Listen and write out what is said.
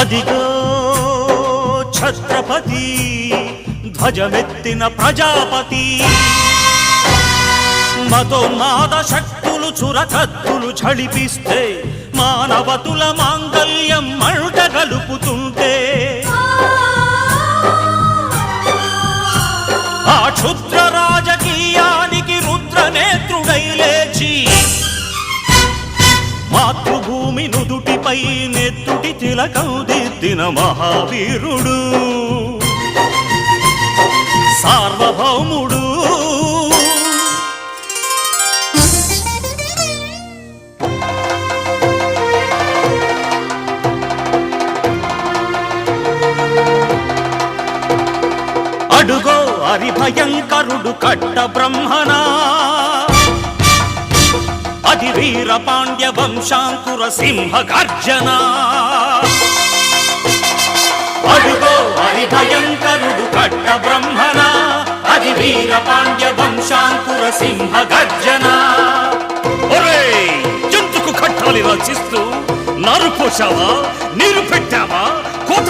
అదిగో ఛత్రపతి ధ్వజమెత్తిన ప్రజాపతి మతోన్మాద శక్తులు చురకత్తులు ఝళిపిస్తే మానవతుల మాంగల్యం మంట గలుపుతుంటే ఆ క్షుద్ర రాజకీయానికి రుద్రనేత్రుడై లేచి మాతృభూమి నుదుటిపై నెత్తుటి తిలకం దిద్దిన మహావీరుడు సార్వభౌముడు అడుగో హరిభయంకరుడు కట్ట బ్రహ్మణా అది వీర పాండ్య వంశాంకుర సింహ గర్జన అడుగో హరిభయంకరుడు కట్ట బ్రహ్మణ అది వీర పాండ్య వంశాంకుర సింహ గర్జన జంతుకు కట్టాలి రచిస్తూ నారు పోసావా నీరు పెట్టావా కోత